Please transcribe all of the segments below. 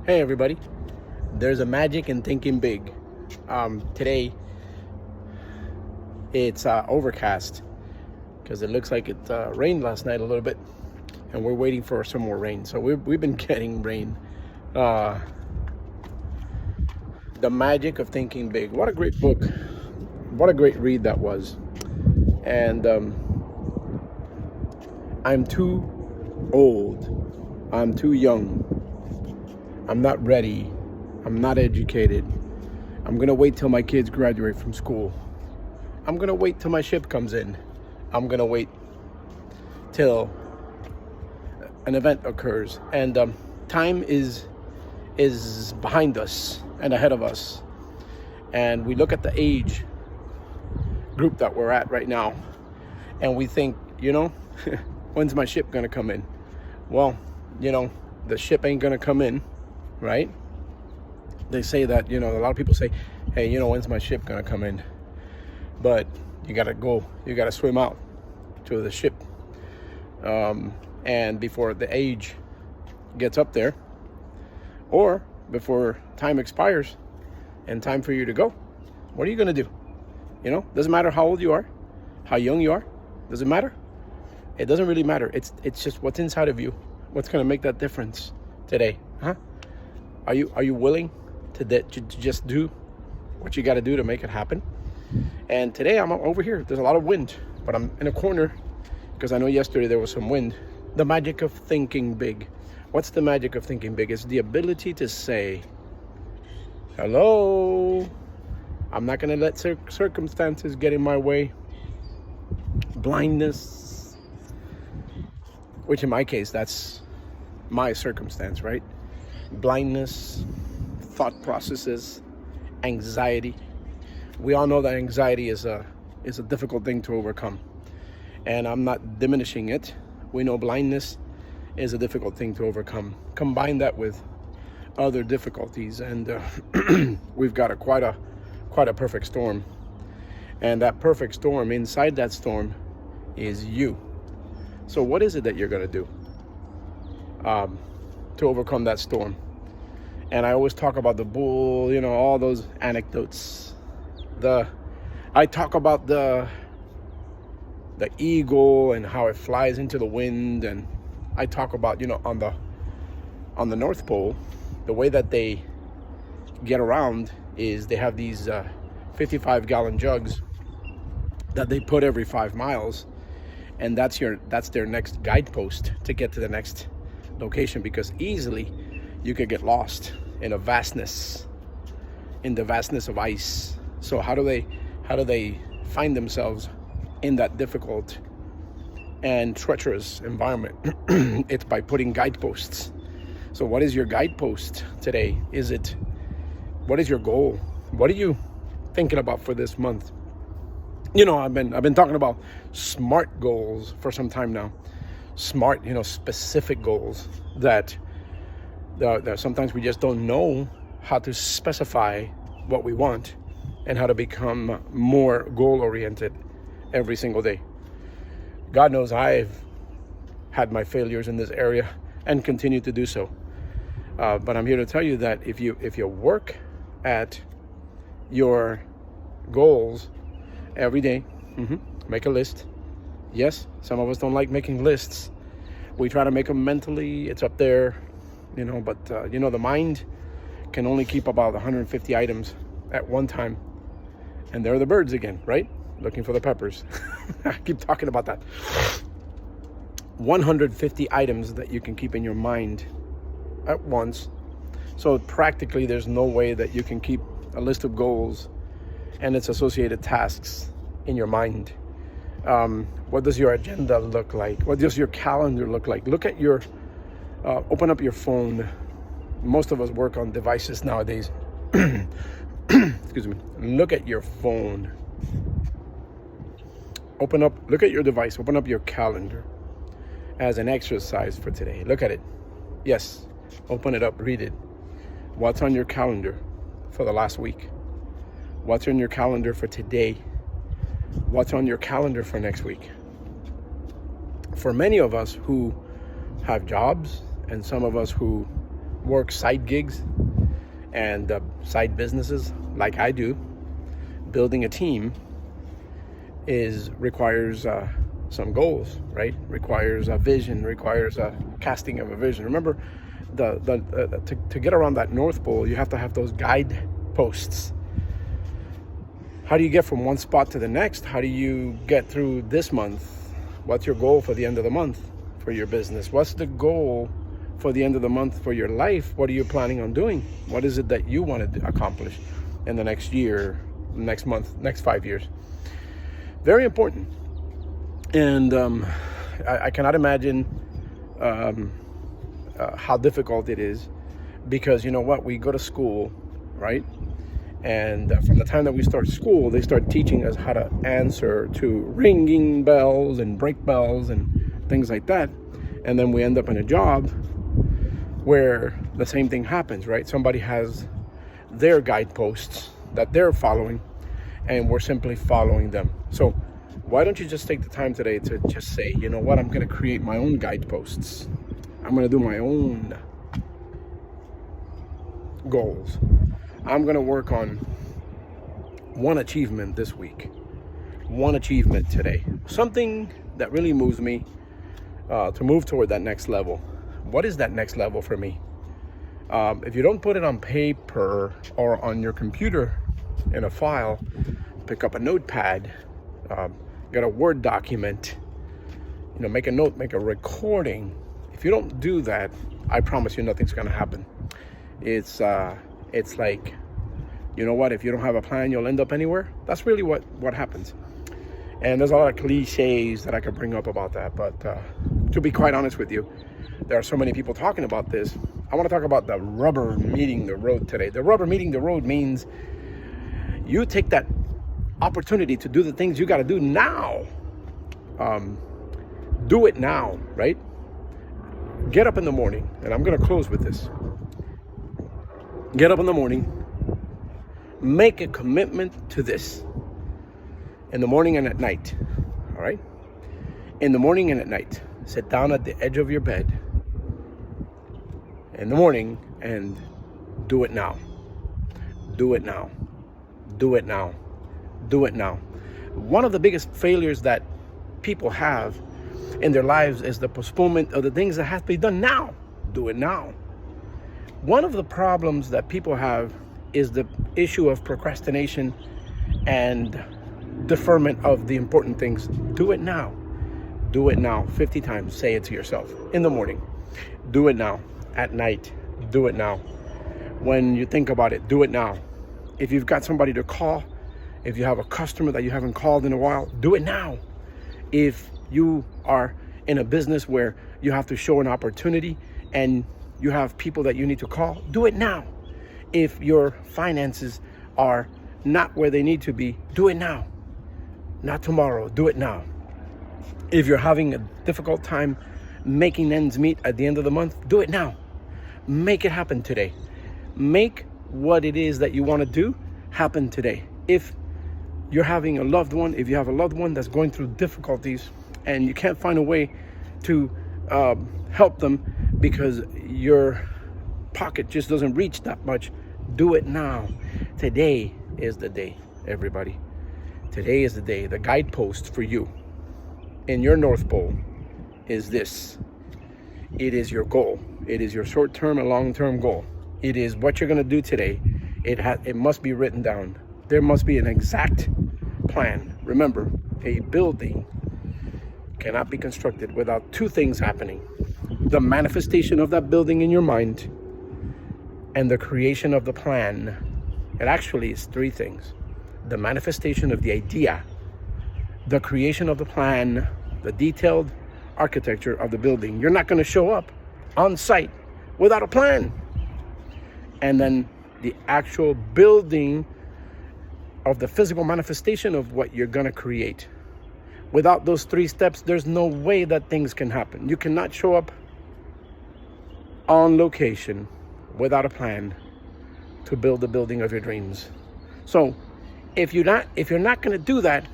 Hey everybody, there's a magic in thinking big. Today it's overcast because it looks like it rained last night a little bit, and we're waiting for some more rain. So we've been getting rain. Uh, the Magic of Thinking Big. What a great book. What a great read that was. And I'm too old. I'm too young. I'm not ready. I'm not educated. I'm gonna wait till my kids graduate from school. I'm gonna wait till my ship comes in. I'm gonna wait till an event occurs. And time is behind us and ahead of us. And we look at the age group that we're at right now, and we think, when's my ship gonna come in? Well, the ship ain't gonna come in, right? They say that, a lot of people say, hey, when's my ship gonna come in? But you gotta swim out to the ship. And before the age gets up there, or before time expires and time for you to go, what are you gonna do? Doesn't matter how old you are, how young you are, does it matter? It doesn't really matter. It's just what's inside of you, what's gonna make that difference today, huh? Are you willing to just do what you got to do to make it happen? And today I'm over here. There's a lot of wind, but I'm in a corner because I know yesterday there was some wind. The magic of thinking big. What's the magic of thinking big? It's the ability to say, hello, I'm not going to let circumstances get in my way. Blindness, which in my case, that's my circumstance, right? Blindness, thought processes, anxiety. We all know that anxiety is a difficult thing to overcome, and I'm not diminishing it. We know blindness is a difficult thing to overcome. Combine that with other difficulties, and we've got quite a perfect storm. And that perfect storm, inside that storm, is you. So what is it that you're going to do to overcome that storm? And I always talk about the bull, all those anecdotes. I talk about the eagle and how it flies into the wind, and I talk about on the North Pole, the way that they get around is they have these 55-gallon jugs that they put every 5 miles, and that's their next guidepost to get to the next location, because easily you could get lost in the vastness of ice. So how do they find themselves in that difficult and treacherous environment? It's by putting guideposts. So what is your guidepost today? What is your goal? What are you thinking about for this month? I've been talking about SMART goals for some time now. SMART, specific goals that sometimes we just don't know how to specify what we want and how to become more goal-oriented every single day. God knows I've had my failures in this area and continue to do so. But I'm here to tell you that if you work at your goals every day, make a list. Yes, some of us don't like making lists. We try to make them mentally. It's up there, but the mind can only keep about 150 items at one time. And there are the birds again, right? Looking for the peppers. I keep talking about that. 150 items that you can keep in your mind at once. So practically there's no way that you can keep a list of goals and its associated tasks in your mind. What does your agenda look like? What does your calendar look like? Look at open up your phone. Most of us work on devices nowadays. Excuse me. Look at your phone. Look at your device. Open up your calendar as an exercise for today. Look at it. Yes. Open it up. Read it. What's on your calendar for the last week? What's on your calendar for today? What's on your calendar for next week? For many of us who have jobs, and some of us who work side gigs and side businesses like I do, building a team requires some goals, right? Requires a vision, requires a casting of a vision. Remember, to get around that North Pole, you have to have those guideposts. How do you get from one spot to the next? How do you get through this month? What's your goal for the end of the month for your business? What's the goal for the end of the month for your life? What are you planning on doing? What is it that you want to accomplish in the next year, next month, next 5 years? Very important. And I cannot imagine how difficult it is, because you know what, we go to school, right? And from the time that we start school, they start teaching us how to answer to ringing bells and break bells and things like that. And then we end up in a job where the same thing happens, right? Somebody has their guideposts that they're following, and we're simply following them. So why don't you just take the time today to just say, you know what, I'm going to create my own guideposts. I'm going to do my own goals. I'm going to work on one achievement this week, one achievement today, something that really moves me to move toward that next level. What is that next level for me? If you don't put it on paper or on your computer in a file, pick up a notepad, get a Word document, make a note, make a recording. If you don't do that, I promise you nothing's going to happen. It's like, you know what, if you don't have a plan, you'll end up anywhere. That's really what happens. And there's a lot of cliches that I could bring up about that. But to be quite honest with you, there are so many people talking about this. I want to talk about the rubber meeting the road today. The rubber meeting the road means you take that opportunity to do the things you got to do now. Do it now, right? Get up in the morning, and I'm going to close with this. Get up in the morning, make a commitment to this. In the morning and at night, all right? In the morning and at night, sit down at the edge of your bed in the morning and do it now. Do it now. Do it now. Do it now. One of the biggest failures that people have in their lives is the postponement of the things that have to be done now. Do it now. One of the problems that people have is the issue of procrastination and deferment of the important things. Do it now. Do it now. 50 times. Say it to yourself. In the morning. Do it now. At night. Do it now. When you think about it, do it now. If you've got somebody to call, if you have a customer that you haven't called in a while, do it now. If you are in a business where you have to show an opportunity and you have people that you need to call, do it now. If your finances are not where they need to be, do it now. Not tomorrow, do it now. If you're having a difficult time making ends meet at the end of the month, do it now. Make it happen today. Make what it is that you want to do happen today. If you're having a loved one, if you have a loved one that's going through difficulties and you can't find a way to help them because your pocket just doesn't reach that much, do it now. Today is the day, everybody. Today is the day. The guidepost for you in your North Pole is this. It is your goal. It is your short-term and long-term goal. It is what you're going to do today. It must be written down. There must be an exact plan. Remember, a building cannot be constructed without two things happening. The manifestation of that building in your mind and the creation of the plan. It actually is three things. The manifestation of the idea, the creation of the plan, the detailed architecture of the building. You're not going to show up on site without a plan. And then the actual building of the physical manifestation of what you're going to create. Without those three steps, there's no way that things can happen. You cannot show up on location without a plan to build the building of your dreams. So if you're not going to do that,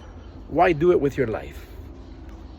why do it with your life?